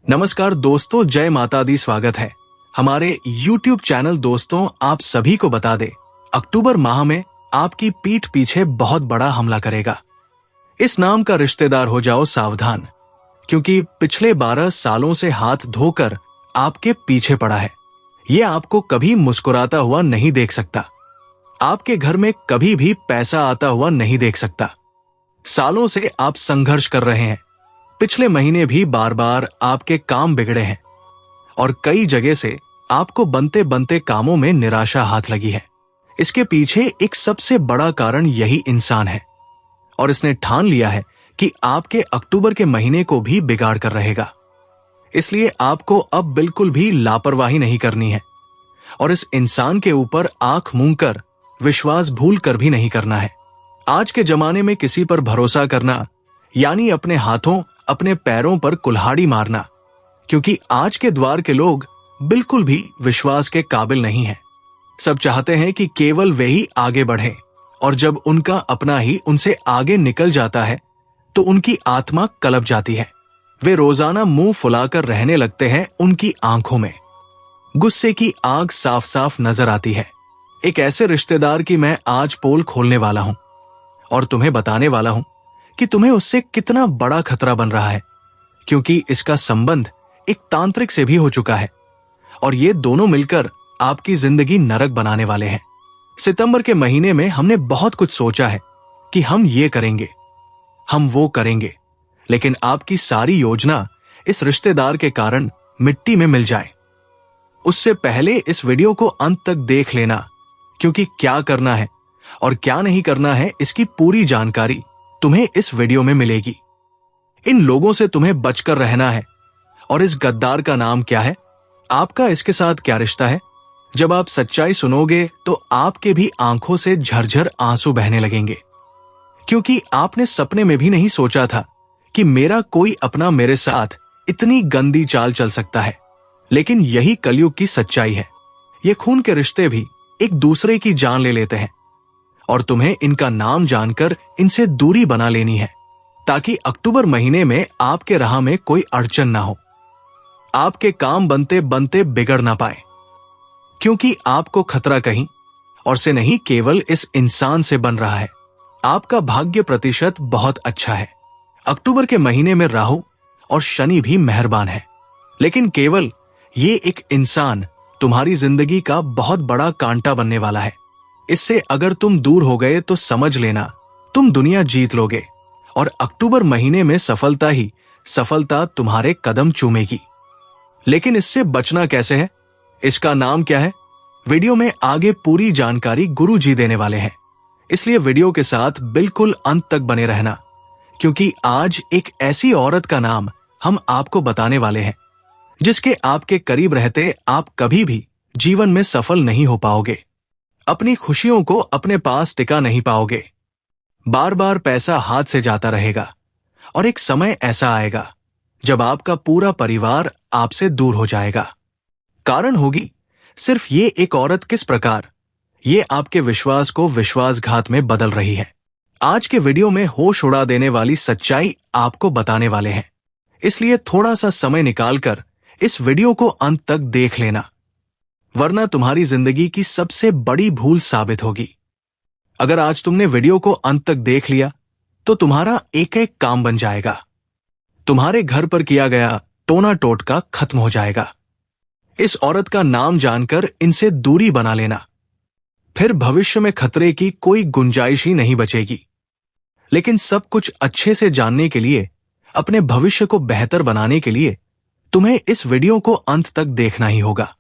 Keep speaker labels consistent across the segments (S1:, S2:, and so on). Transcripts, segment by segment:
S1: नमस्कार दोस्तों, जय माता दी। स्वागत है हमारे YouTube चैनल। दोस्तों, आप सभी को बता दे, अक्टूबर माह में आपकी पीठ पीछे बहुत बड़ा हमला करेगा। इस नाम का रिश्तेदार हो जाओ सावधान, क्योंकि पिछले 12 सालों से हाथ धोकर आपके पीछे पड़ा है। ये आपको कभी मुस्कुराता हुआ नहीं देख सकता, आपके घर में कभी भी पैसा आता हुआ नहीं देख सकता। सालों से आप संघर्ष कर रहे हैं। पिछले महीने भी बार बार आपके काम बिगड़े हैं और कई जगह से आपको बनते बनते कामों में निराशा हाथ लगी है। इसके पीछे एक सबसे बड़ा कारण यही इंसान है और इसने ठान लिया है कि आपके अक्टूबर के महीने को भी बिगाड़ कर रहेगा। इसलिए आपको अब बिल्कुल भी लापरवाही नहीं करनी है और इस इंसान के ऊपर आंख मूंद कर, विश्वास भूल कर भी नहीं करना है। आज के जमाने में किसी पर भरोसा करना यानी अपने हाथों अपने पैरों पर कुल्हाड़ी मारना, क्योंकि आज के द्वार के लोग बिल्कुल भी विश्वास के काबिल नहीं हैं। सब चाहते हैं कि केवल वे ही आगे बढ़े और जब उनका अपना ही उनसे आगे निकल जाता है तो उनकी आत्मा कलप जाती है। वे रोजाना मुंह फुलाकर रहने लगते हैं। उनकी आंखों में गुस्से की आग साफ साफ नजर आती है। एक ऐसे रिश्तेदार की मैं आज पोल खोलने वाला हूं और तुम्हें बताने वाला हूं कि तुम्हें उससे कितना बड़ा खतरा बन रहा है, क्योंकि इसका संबंध एक तांत्रिक से भी हो चुका है और ये दोनों मिलकर आपकी जिंदगी नरक बनाने वाले हैं। सितंबर के महीने में हमने बहुत कुछ सोचा है कि हम ये करेंगे, हम वो करेंगे, लेकिन आपकी सारी योजना इस रिश्तेदार के कारण मिट्टी में मिल जाए। उससे पहले इस वीडियो को अंत तक देख लेना, क्योंकि क्या करना है और क्या नहीं करना है इसकी पूरी जानकारी तुम्हें इस वीडियो में मिलेगी। इन लोगों से तुम्हें बचकर रहना है। और इस गद्दार का नाम क्या है, आपका इसके साथ क्या रिश्ता है? जब आप सच्चाई सुनोगे तो आपके भी आंखों से झरझर आंसू बहने लगेंगे, क्योंकि आपने सपने में भी नहीं सोचा था कि मेरा कोई अपना मेरे साथ इतनी गंदी चाल चल सकता है। लेकिन यही कलयुग की सच्चाई है। ये खून के रिश्ते भी एक दूसरे की जान ले लेते हैं और तुम्हें इनका नाम जानकर इनसे दूरी बना लेनी है, ताकि अक्टूबर महीने में आपके राह में कोई अड़चन ना हो, आपके काम बनते बनते बिगड़ ना पाए, क्योंकि आपको खतरा कहीं और से नहीं केवल इस इंसान से बन रहा है। आपका भाग्य प्रतिशत बहुत अच्छा है। अक्टूबर के महीने में राहु और शनि भी मेहरबान है, लेकिन केवल ये एक इंसान तुम्हारी जिंदगी का बहुत बड़ा कांटा बनने वाला है। इससे अगर तुम दूर हो गए तो समझ लेना तुम दुनिया जीत लोगे और अक्टूबर महीने में सफलता ही सफलता तुम्हारे कदम चूमेगी। लेकिन इससे बचना कैसे है, इसका नाम क्या है, वीडियो में आगे पूरी जानकारी गुरु जी देने वाले हैं। इसलिए वीडियो के साथ बिल्कुल अंत तक बने रहना, क्योंकि आज एक ऐसी औरत का नाम हम आपको बताने वाले हैं जिसके आपके करीब रहते आप कभी भी जीवन में सफल नहीं हो पाओगे। अपनी खुशियों को अपने पास टिका नहीं पाओगे। बार बार पैसा हाथ से जाता रहेगा और एक समय ऐसा आएगा जब आपका पूरा परिवार आपसे दूर हो जाएगा। कारण होगी सिर्फ ये एक औरत किस प्रकार ये आपके विश्वास को विश्वासघात में बदल रही है। आज के वीडियो में होश उड़ा देने वाली सच्चाई आपको बताने वाले हैं, इसलिए थोड़ा सा समय निकालकर इस वीडियो को अंत तक देख लेना, वरना तुम्हारी जिंदगी की सबसे बड़ी भूल साबित होगी। अगर आज तुमने वीडियो को अंत तक देख लिया तो तुम्हारा एक एक काम बन जाएगा। तुम्हारे घर पर किया गया टोना टोटका खत्म हो जाएगा। इस औरत का नाम जानकर इनसे दूरी बना लेना, फिर भविष्य में खतरे की कोई गुंजाइश ही नहीं बचेगी। लेकिन सब कुछ अच्छे से जानने के लिए, अपने भविष्य को बेहतर बनाने के लिए तुम्हें इस वीडियो को अंत तक देखना ही होगा।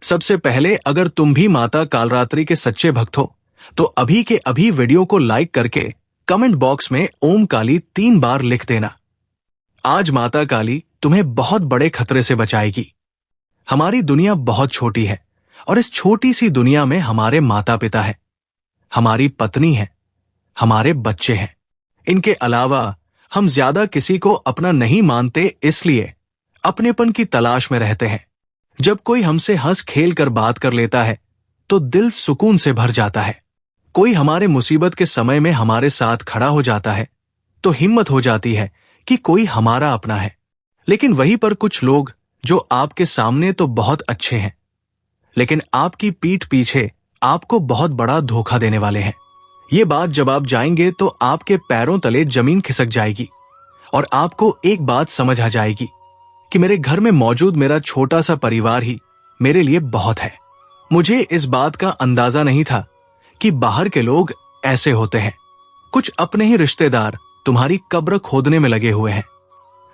S1: सबसे पहले, अगर तुम भी माता कालरात्रि के सच्चे भक्त हो तो अभी के अभी वीडियो को लाइक करके कमेंट बॉक्स में ओम काली 3 बार लिख देना। आज माता काली तुम्हें बहुत बड़े खतरे से बचाएगी। हमारी दुनिया बहुत छोटी है और इस छोटी सी दुनिया में हमारे माता पिता है, हमारी पत्नी है, हमारे बच्चे हैं। इनके अलावा हम ज्यादा किसी को अपना नहीं मानते, इसलिए अपनेपन की तलाश में रहते हैं। जब कोई हमसे हंस खेल कर बात कर लेता है तो दिल सुकून से भर जाता है। कोई हमारे मुसीबत के समय में हमारे साथ खड़ा हो जाता है तो हिम्मत हो जाती है कि कोई हमारा अपना है। लेकिन वहीं पर कुछ लोग जो आपके सामने तो बहुत अच्छे हैं, लेकिन आपकी पीठ पीछे आपको बहुत बड़ा धोखा देने वाले हैं। ये बात जब आप जाएंगे तो आपके पैरों तले जमीन खिसक जाएगी और आपको एक बात समझ आ जाएगी कि मेरे घर में मौजूद मेरा छोटा सा परिवार ही मेरे लिए बहुत है। मुझे इस बात का अंदाजा नहीं था कि बाहर के लोग ऐसे होते हैं। कुछ अपने ही रिश्तेदार तुम्हारी कब्र खोदने में लगे हुए हैं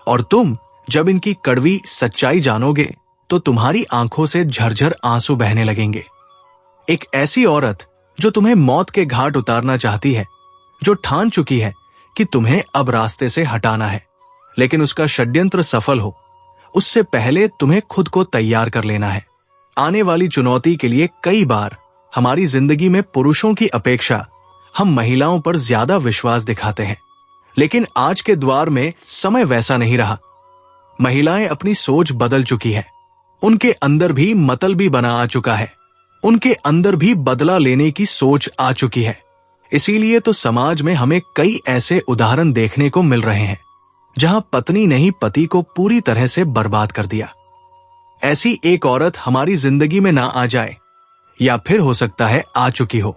S1: और तुम जब इनकी कड़वी सच्चाई जानोगे तो तुम्हारी आंखों से झरझर आंसू बहने लगेंगे। एक ऐसी औरत जो तुम्हें मौत के घाट उतारना चाहती है, जो ठान चुकी है कि तुम्हें अब रास्ते से हटाना है, लेकिन उसका षड्यंत्र सफल हो उससे पहले तुम्हें खुद को तैयार कर लेना है। आने वाली चुनौती के लिए कई बार हमारी जिंदगी में पुरुषों की अपेक्षा हम महिलाओं पर ज्यादा विश्वास दिखाते हैं, लेकिन आज के द्वार में समय वैसा नहीं रहा। महिलाएं अपनी सोच बदल चुकी है, उनके अंदर भी मतलबी बना आ चुका है, उनके अंदर भी बदला लेने की सोच आ चुकी है। इसीलिए तो समाज में हमें कई ऐसे उदाहरण देखने को मिल रहे हैं जहां पत्नी ने ही पति को पूरी तरह से बर्बाद कर दिया। ऐसी एक औरत हमारी जिंदगी में ना आ जाए, या फिर हो सकता है आ चुकी हो।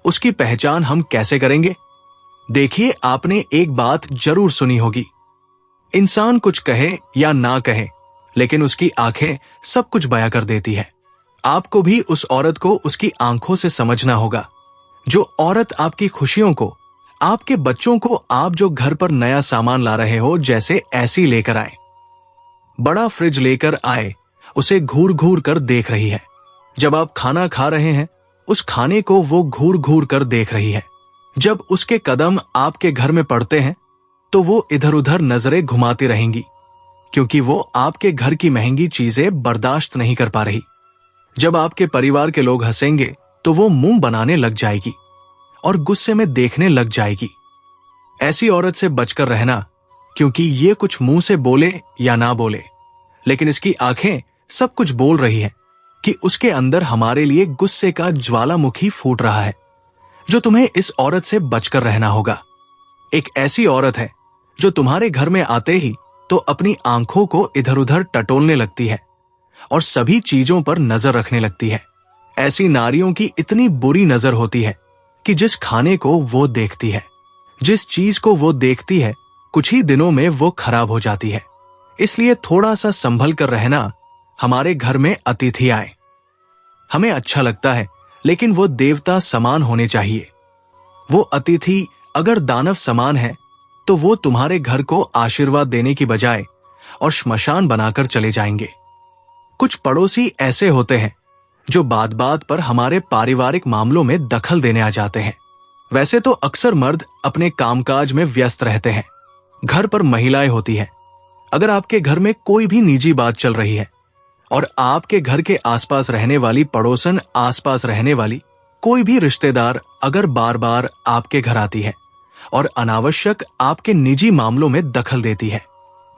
S1: उसकी पहचान हम कैसे करेंगे? देखिए, आपने एक बात जरूर सुनी होगी, इंसान कुछ कहे या ना कहे लेकिन उसकी आंखें सब कुछ बयां कर देती है। आपको भी उस औरत को उसकी आंखों से समझना होगा। जो औरत आपकी खुशियों को, आपके बच्चों को आप जो घर पर नया सामान ला रहे हो जैसे ऐसी लेकर आए, बड़ा फ्रिज लेकर आए, उसे घूर घूर कर देख रही है। जब आप खाना खा रहे हैं उस खाने को वो घूर घूर कर देख रही है। जब उसके कदम आपके घर में पड़ते हैं तो वो इधर उधर नजरें घुमाती रहेंगी, क्योंकि वो आपके घर की महंगी चीजें बर्दाश्त नहीं कर पा रही। जब आपके परिवार के लोग हंसेंगे तो वो मुंह बनाने लग जाएगी और गुस्से में देखने लग जाएगी। ऐसी औरत से बचकर रहना, क्योंकि ये कुछ मुंह से बोले या ना बोले, लेकिन इसकी आंखें सब कुछ बोल रही है कि उसके अंदर हमारे लिए गुस्से का ज्वालामुखी फूट रहा है। जो तुम्हें इस औरत से बचकर रहना होगा। एक ऐसी औरत है जो तुम्हारे घर में आते ही तो अपनी आंखों को इधर उधर टटोलने लगती है और सभी चीजों पर नजर रखने लगती है। ऐसी नारियों की इतनी बुरी नजर होती है कि जिस खाने को वो देखती है, जिस चीज को वो देखती है, कुछ ही दिनों में वो खराब हो जाती है। इसलिए थोड़ा सा संभल कर रहना। हमारे घर में अतिथि आए, हमें अच्छा लगता है, लेकिन वो देवता समान होने चाहिए। वो अतिथि अगर दानव समान है तो वो तुम्हारे घर को आशीर्वाद देने की बजाय और श्मशान बनाकर चले जाएंगे। कुछ पड़ोसी ऐसे होते हैं जो बात बात पर हमारे पारिवारिक मामलों में दखल देने आ जाते हैं। वैसे तो अक्सर मर्द अपने कामकाज में व्यस्त रहते हैं, घर पर महिलाएं होती हैं। अगर आपके घर में कोई भी निजी बात चल रही है और आपके घर के आसपास रहने वाली पड़ोसन, आसपास रहने वाली कोई भी रिश्तेदार अगर बार बार आपके घर आती है और अनावश्यक आपके निजी मामलों में दखल देती है,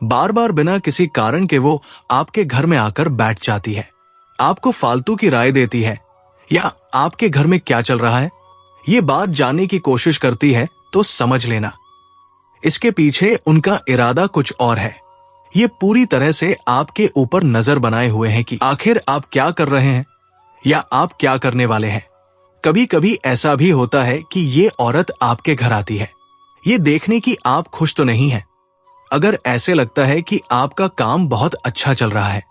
S1: बार बार बिना किसी कारण के वो आपके घर में आकर बैठ जाती है, आपको फालतू की राय देती है या आपके घर में क्या चल रहा है ये बात जानने की कोशिश करती है, तो समझ लेना इसके पीछे उनका इरादा कुछ और है। ये पूरी तरह से आपके ऊपर नजर बनाए हुए हैं कि आखिर आप क्या कर रहे हैं या आप क्या करने वाले हैं। कभी कभी ऐसा भी होता है कि ये औरत आपके घर आती है ये देखने की आप खुश तो नहीं है। अगर ऐसे लगता है कि आपका काम बहुत अच्छा चल रहा है,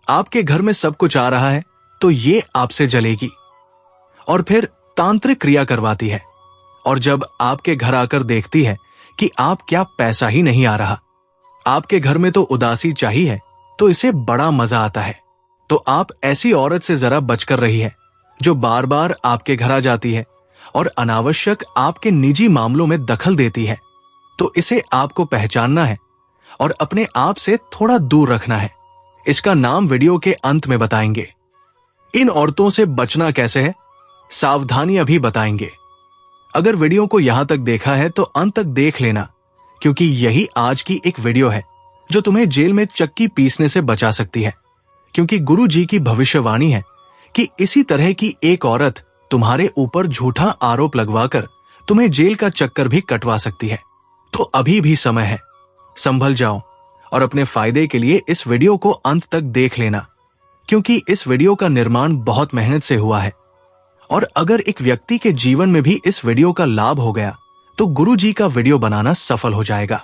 S1: आपके घर में सब कुछ आ रहा है, तो ये आपसे जलेगी और फिर तांत्रिक क्रिया करवाती है। और जब आपके घर आकर देखती है कि आप क्या पैसा ही नहीं आ रहा, आपके घर में तो उदासी चाहिए, तो इसे बड़ा मजा आता है। तो आप ऐसी औरत से जरा बचकर रही है जो बार बार आपके घर आ जाती है और अनावश्यक आपके निजी मामलों में दखल देती है। तो इसे आपको पहचानना है और अपने आप से थोड़ा दूर रखना है। इसका नाम वीडियो के अंत में बताएंगे। इन औरतों से बचना कैसे है, सावधानियां भी बताएंगे। अगर वीडियो को यहां तक देखा है तो अंत तक देख लेना, क्योंकि यही आज की एक वीडियो है जो तुम्हें जेल में चक्की पीसने से बचा सकती है। क्योंकि गुरु जी की भविष्यवाणी है कि इसी तरह की एक औरत तुम्हारे ऊपर झूठा आरोप लगवाकर तुम्हें जेल का चक्कर भी कटवा सकती है। तो अभी भी समय है, संभल जाओ और अपने फायदे के लिए इस वीडियो को अंत तक देख लेना, क्योंकि इस वीडियो का निर्माण बहुत मेहनत से हुआ है। और अगर एक व्यक्ति के जीवन में भी इस वीडियो का लाभ हो गया तो गुरु जी का वीडियो बनाना सफल हो जाएगा।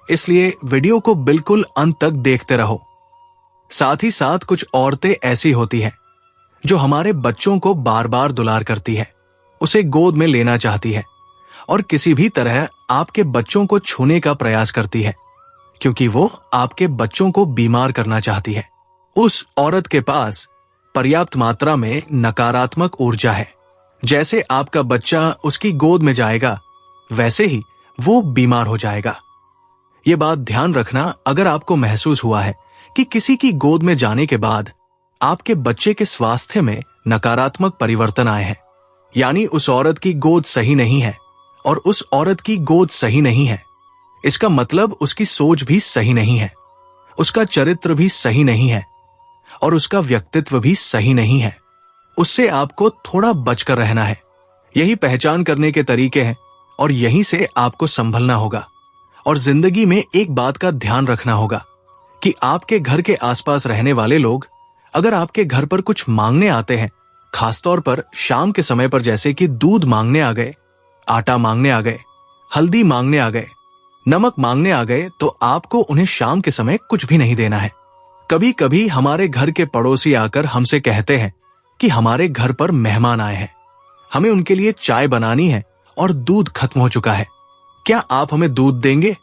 S1: इसलिए वीडियो को बिल्कुल अंत तक देखते रहो। साथ ही साथ कुछ औरतें ऐसी होती हैं जो हमारे बच्चों को बार बार दुलार करती है, उसे गोद में लेना चाहती है और किसी भी तरह आपके बच्चों को छूने का प्रयास करती है, क्योंकि वो आपके बच्चों को बीमार करना चाहती है। उस औरत के पास पर्याप्त मात्रा में नकारात्मक ऊर्जा है। जैसे आपका बच्चा उसकी गोद में जाएगा, वैसे ही वो बीमार हो जाएगा। ये बात ध्यान रखना, अगर आपको महसूस हुआ है कि किसी की गोद में जाने के बाद आपके बच्चे के स्वास्थ्य में नकारात्मक परिवर्तन आए हैं, यानी उस औरत की गोद सही नहीं है और उस औरत की गोद सही नहीं है, इसका मतलब उसकी सोच भी सही नहीं है, उसका चरित्र भी सही नहीं है और उसका व्यक्तित्व भी सही नहीं है, उससे आपको थोड़ा बचकर रहना है। यही पहचान करने के तरीके हैं और यहीं से आपको संभलना होगा। और जिंदगी में एक बात का ध्यान रखना होगा कि आपके घर के आसपास रहने वाले लोग अगर आपके घर पर कुछ मांगने आते हैं, खासतौर पर शाम के समय पर, जैसे कि दूध मांगने आ गए, आटा मांगने आ गए, हल्दी मांगने आ गए, नमक मांगने आ गए, तो आपको उन्हें शाम के समय कुछ भी नहीं देना है। कभी कभी हमारे घर के पड़ोसी आकर हमसे कहते हैं कि हमारे घर पर मेहमान आए हैं, हमें उनके लिए चाय बनानी है और दूध खत्म हो चुका है, क्या आप हमें दूध देंगे?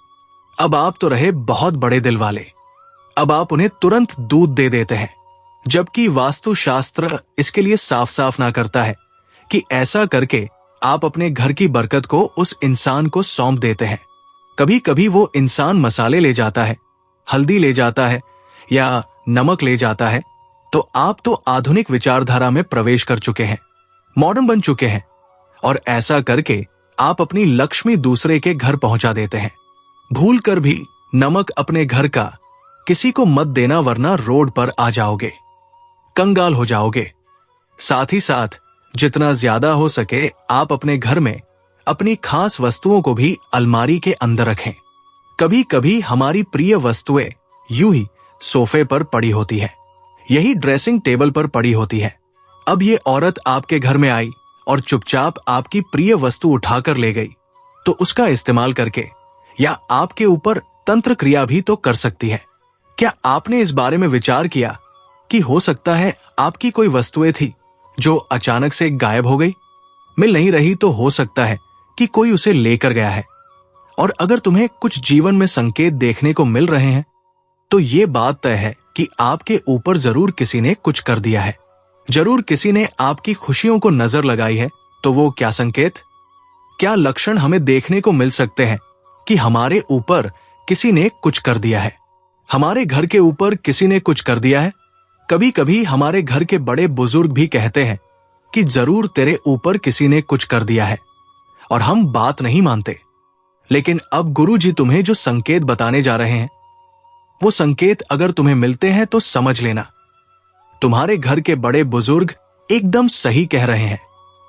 S1: अब आप तो रहे बहुत बड़े दिल वाले, अब आप उन्हें तुरंत दूध दे देते हैं, जबकि वास्तुशास्त्र इसके लिए साफ साफ ना करता है कि ऐसा करके आप अपने घर की बरकत को उस इंसान को सौंप देते हैं। कभी कभी वो इंसान मसाले ले जाता है, हल्दी ले जाता है या नमक ले जाता है, तो आप तो आधुनिक विचारधारा में प्रवेश कर चुके हैं, मॉडर्न बन चुके हैं, और ऐसा करके आप अपनी लक्ष्मी दूसरे के घर पहुंचा देते हैं। भूल कर भी नमक अपने घर का किसी को मत देना, वरना रोड पर आ जाओगे, कंगाल हो जाओगे। साथ ही साथ जितना ज्यादा हो सके आप अपने घर में अपनी खास वस्तुओं को भी अलमारी के अंदर रखें। कभी कभी हमारी प्रिय वस्तुएं यूं ही सोफे पर पड़ी होती है, यही ड्रेसिंग टेबल पर पड़ी होती है। अब ये औरत आपके घर में आई और चुपचाप आपकी प्रिय वस्तु उठाकर ले गई, तो उसका इस्तेमाल करके या आपके ऊपर तंत्र क्रिया भी तो कर सकती है। क्या आपने इस बारे में विचार किया कि हो सकता है आपकी कोई वस्तुएं थी जो अचानक से गायब हो गई, मिल नहीं रही, तो हो सकता है कि कोई उसे लेकर गया है। और अगर तुम्हें कुछ जीवन में संकेत देखने को मिल रहे हैं, तो ये बात तय है कि आपके ऊपर जरूर किसी ने कुछ कर दिया है, जरूर किसी ने आपकी खुशियों को नजर लगाई है। तो वो क्या संकेत, क्या लक्षण हमें देखने को मिल सकते हैं कि हमारे ऊपर किसी ने कुछ कर दिया है, हमारे घर के ऊपर किसी ने कुछ कर दिया है? कभी कभी हमारे घर के बड़े बुजुर्ग भी कहते हैं कि जरूर तेरे ऊपर किसी ने कुछ कर दिया है, और हम बात नहीं मानते। लेकिन अब गुरु जी तुम्हें जो संकेत बताने जा रहे हैं, वो संकेत अगर तुम्हें मिलते हैं तो समझ लेना, तुम्हारे घर के बड़े बुजुर्ग एकदम सही कह रहे हैं,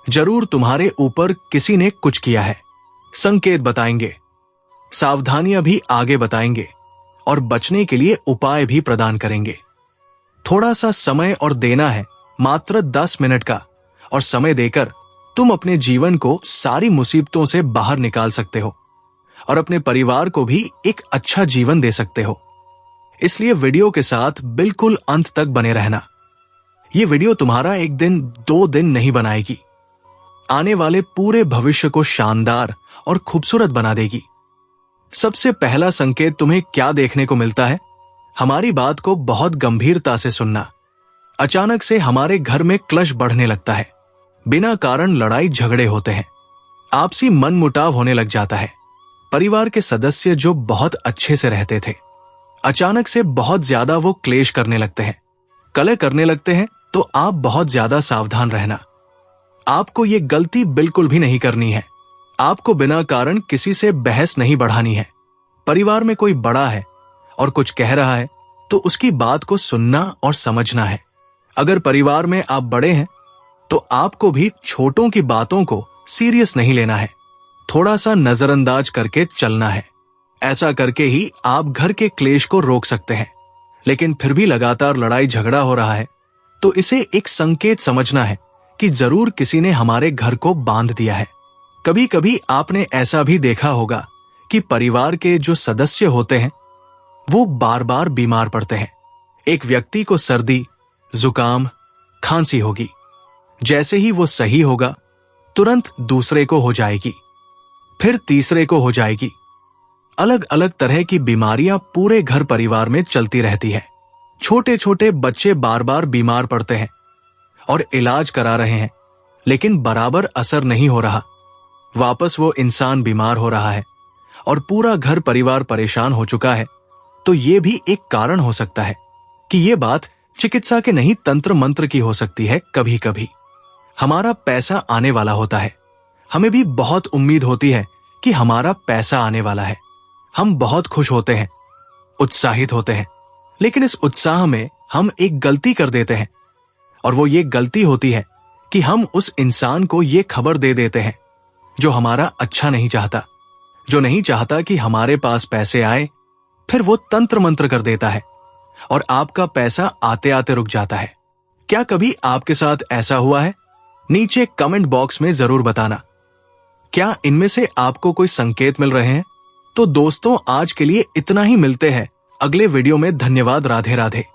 S1: जरूर तुम्हारे ऊपर किसी ने कुछ किया है। संकेत बताएंगे, सावधानियां भी आगे बताएंगे और बचने के लिए उपाय भी प्रदान करेंगे। थोड़ा सा समय और देना है, मात्र 10 मिनट का, और समय देकर तुम अपने जीवन को सारी मुसीबतों से बाहर निकाल सकते हो और अपने परिवार को भी एक अच्छा जीवन दे सकते हो। इसलिए वीडियो के साथ बिल्कुल अंत तक बने रहना। ये वीडियो तुम्हारा 1 दिन 2 दिन नहीं बनाएगी, आने वाले पूरे भविष्य को शानदार और खूबसूरत बना देगी। सबसे पहला संकेत तुम्हें क्या देखने को मिलता है? हमारी बात को बहुत गंभीरता से सुनना। अचानक से हमारे घर में क्लेश बढ़ने लगता है, बिना कारण लड़ाई झगड़े होते हैं, आपसी मनमुटाव होने लग जाता है। परिवार के सदस्य जो बहुत अच्छे से रहते थे, अचानक से बहुत ज्यादा वो क्लेश करने लगते हैं, कलह करने लगते हैं। तो आप बहुत ज्यादा सावधान रहना। आपको ये गलती बिल्कुल भी नहीं करनी है। आपको बिना कारण किसी से बहस नहीं बढ़ानी है। परिवार में कोई बड़ा है और कुछ कह रहा है तो उसकी बात को सुनना और समझना है। अगर परिवार में आप बड़े हैं तो आपको भी छोटों की बातों को सीरियस नहीं लेना है, थोड़ा सा नजरअंदाज करके चलना है। ऐसा करके ही आप घर के क्लेश को रोक सकते हैं। लेकिन फिर भी लगातार लड़ाई झगड़ा हो रहा है तो इसे एक संकेत समझना है कि जरूर किसी ने हमारे घर को बांध दिया है। कभी कभी आपने ऐसा भी देखा होगा कि परिवार के जो सदस्य होते हैं वो बार बार बीमार पड़ते हैं। एक व्यक्ति को सर्दी, जुकाम, खांसी होगी। जैसे ही वो सही होगा तुरंत दूसरे को हो जाएगी, फिर तीसरे को हो जाएगी। अलग अलग तरह की बीमारियां पूरे घर परिवार में चलती रहती है। छोटे छोटे बच्चे बार बार बीमार पड़ते हैं और इलाज करा रहे हैं, लेकिन बराबर असर नहीं हो रहा। वापस वो इंसान बीमार हो रहा है और पूरा घर परिवार परेशान हो चुका है। तो ये भी एक कारण हो सकता है कि ये बात चिकित्सा के नहीं तंत्र मंत्र की हो सकती है। कभी कभी हमारा पैसा आने वाला होता है, हमें भी बहुत उम्मीद होती है कि हमारा पैसा आने वाला है। हम बहुत खुश होते हैं, उत्साहित होते हैं, लेकिन इस उत्साह में हम एक गलती कर देते हैं और वो ये गलती होती है कि हम उस इंसान को ये खबर दे देते हैं जो हमारा अच्छा नहीं चाहता, जो नहीं चाहता कि हमारे पास पैसे आए। फिर वो तंत्र मंत्र कर देता है और आपका पैसा आते आते रुक जाता है। क्या कभी आपके साथ ऐसा हुआ है? नीचे कमेंट बॉक्स में जरूर बताना। क्या इनमें से आपको कोई संकेत मिल रहे हैं? तो दोस्तों आज के लिए इतना ही। मिलते हैं अगले वीडियो में। धन्यवाद। राधे राधे।